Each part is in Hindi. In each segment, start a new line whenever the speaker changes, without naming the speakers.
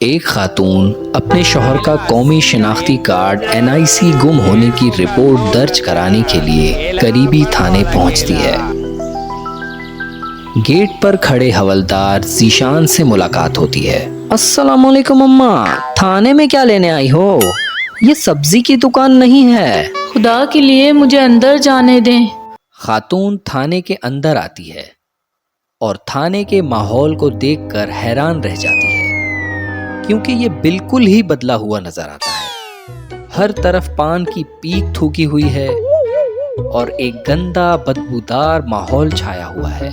एक खातून अपने शौहर का कौमी शनाख्ती कार्ड NIC गुम होने की रिपोर्ट दर्ज कराने के लिए करीबी थाने पहुंचती है। गेट पर खड़े हवलदार जीशान से मुलाकात होती है। अस्सलाम वालेकुम अम्मा, थाने में क्या लेने आई हो? ये सब्जी की दुकान नहीं है।
खुदा के लिए मुझे अंदर जाने दें।
खातून थाने के अंदर आती है और थाने के माहौल को देखकर हैरान रह जाती है, क्योंकि ये बिल्कुल ही बदला हुआ नजर आता है। हर तरफ पान की पीक थूकी हुई है और एक गंदा बदबूदार माहौल छाया हुआ है।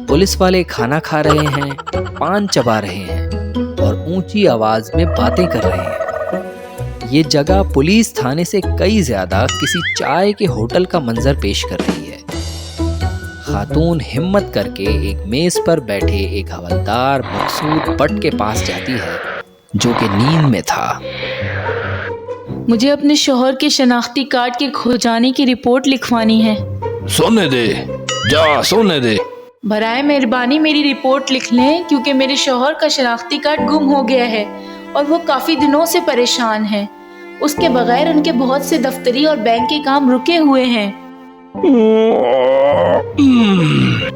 पुलिस वाले खाना खा रहे हैं, पान चबा रहे हैं और ऊंची आवाज में बातें कर रहे हैं। ये जगह पुलिस थाने से कई ज्यादा किसी चाय के होटल का मंजर पेश कर रही है। खातून हिम्मत करके एक मेज पर बैठे एक हवलदार मकसूद बट के पास जाती है, जो कि नींद में था।
मुझे अपने शौहर के शनाख्ती कार्ड के खो जाने की रिपोर्ट लिखवानी है।
सोने दे, जा सोने दे।
बराए मेहरबानी मेरी रिपोर्ट लिख लें, क्योंकि मेरे शौहर का शनाख्ती कार्ड गुम हो गया है और वो काफ़ी दिनों से परेशान है। उसके बगैर उनके बहुत से दफ्तरी और बैंक के काम रुके हुए हैं।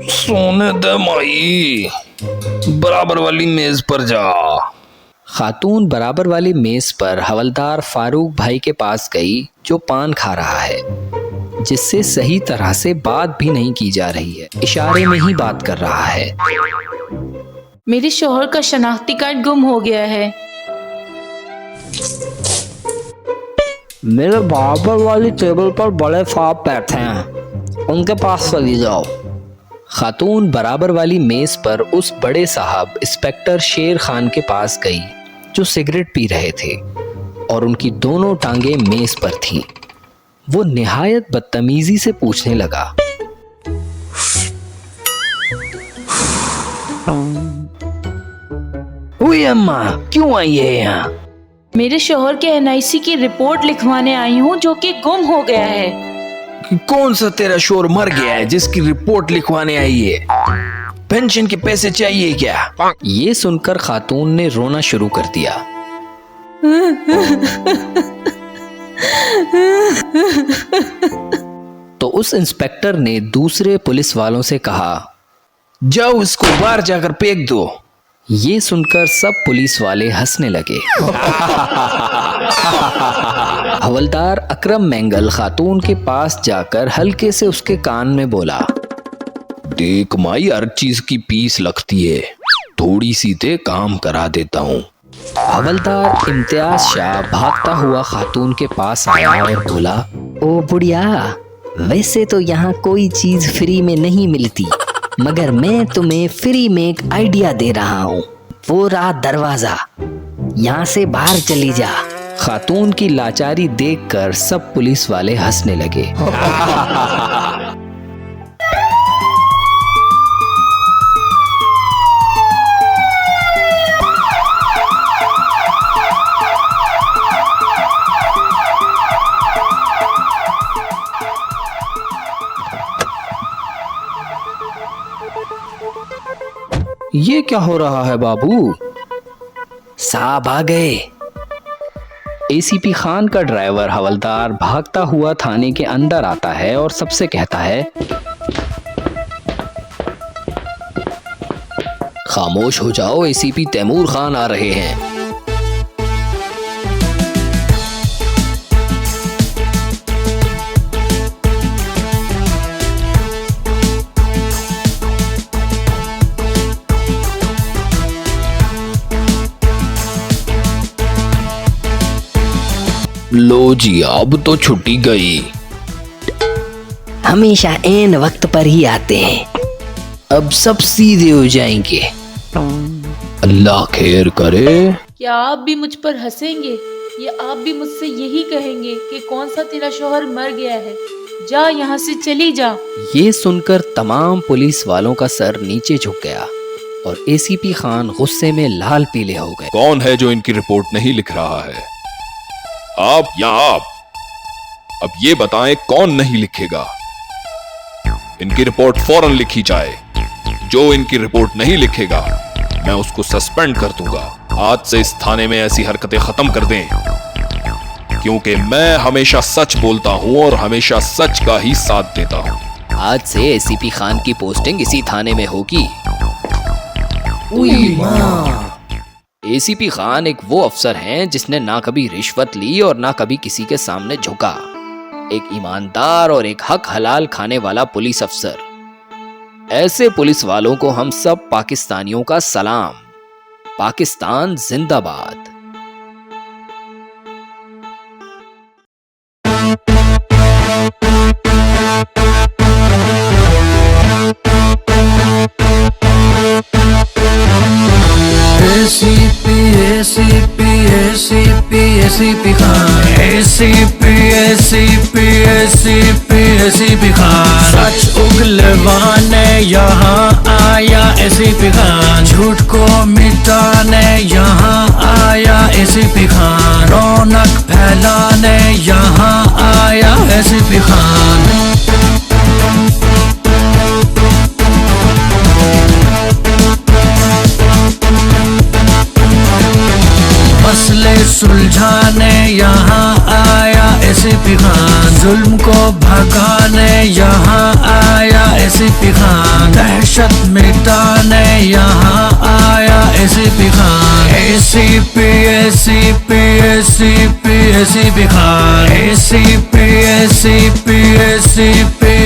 सोने दे माई, बराबर वाली मेज पर जा।
खातून बराबर वाली मेज पर हवलदार फारूक भाई के पास गई, जो पान खा रहा है, जिससे सही तरह से बात भी नहीं की जा रही है, इशारे में ही बात कर रहा है।
मेरे शौहर का शनाख्ती कार्ड गुम हो गया है।
मेरे बराबर वाली टेबल पर बड़े साहब बैठे हैं, उनके पास चली जाओ। खातून बराबर वाली मेज पर उस बड़े साहब इंस्पेक्टर शेर खान के पास गई, जो सिगरेट पी रहे थे और उनकी दोनों टांगे मेज पर थीं। वो निहायत बदतमीजी से पूछने लगा, ओए अम्मा, क्यों आई है यहाँ?
मेरे शौहर के NIC की रिपोर्ट लिखवाने आई हूँ, जो कि गुम हो गया है।
कौन सा तेरा शोर मर गया है जिसकी रिपोर्ट लिखवाने आई है? पेंशन के पैसे चाहिए क्या?
ये सुनकर खातून ने रोना शुरू कर दिया। तो उस इंस्पेक्टर ने दूसरे पुलिस वालों से कहा,
जाओ इसको बाहर जाकर फेंक दो।
ये सुनकर सब पुलिस वाले हंसने लगे। हवलदार अकरम मेंगल खातून के पास जाकर हल्के से उसके कान में बोला,
देख माई, हर चीज की फीस लगती है, थोड़ी सी दे, काम करा देता हूँ।
हवलदार इम्तियाज शाह भागता हुआ खातून के पास आया और बोला, ओ बुढ़िया, वैसे तो यहाँ कोई चीज फ्री में नहीं मिलती, मगर मैं तुम्हें फ्री में एक आइडिया दे रहा हूँ। वो रहा दरवाजा, यहाँ से बाहर चली जा। खातून की लाचारी देखकर सब पुलिस वाले हंसने लगे। ये क्या हो रहा है बाबू? साहब आ गए। ACP खान का ड्राइवर हवलदार भागता हुआ थाने के अंदर आता है और सबसे कहता है, खामोश हो जाओ, ACP तैमूर खान आ रहे हैं।
लो जी, अब तो छुट्टी गई।
हमेशा ऐन वक्त पर ही आते हैं, अब सब सीधे हो जाएंगे।
अल्लाह खैर करे।
क्या आप भी मुझ पर हंसेंगे, या आप भी मुझसे यही कहेंगे कि कौन सा तेरा शौहर मर गया है, जा यहाँ से चली जा।
ये सुनकर तमाम पुलिस वालों का सर नीचे झुक गया और ACP खान गुस्से में लाल पीले हो गए।
कौन है जो इनकी रिपोर्ट नहीं लिख रहा है? आप या आप? अब ये बताएं, कौन नहीं लिखेगा? इनकी रिपोर्ट फौरन लिखी जाए। जो इनकी रिपोर्ट नहीं लिखेगा, मैं उसको सस्पेंड कर दूंगा। आज से इस थाने में ऐसी हरकतें खत्म कर दें, क्योंकि मैं हमेशा सच बोलता हूं और हमेशा सच का ही साथ देता हूं।
आज से एसीपी खान की पोस्टिंग इसी थाने में होगी। एसीपी खान एक वो अफसर हैं जिसने ना कभी रिश्वत ली और ना कभी किसी के सामने झुका। एक ईमानदार और एक हक हलाल खाने वाला पुलिस अफसर। ऐसे पुलिस वालों को हम सब पाकिस्तानियों का सलाम। पाकिस्तान जिंदाबाद।
ACP खान, ACP खान, सच उगलवाने यहाँ आया ACP खान, झूठ को मिटाने यहाँ आया ACP खान, रौनक फैलाने यहाँ आया ACP खान। मसले सुलझाने यहाँ आया ACP खान, जुल्म को भगाने यहाँ आया ACP खान, दहशत मिटाने यहाँ आया ACP Khan. ACP Khan,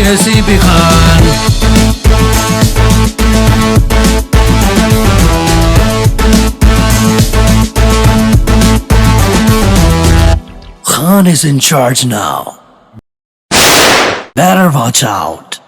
ACP Khan. Khan is in charge now. Better watch out.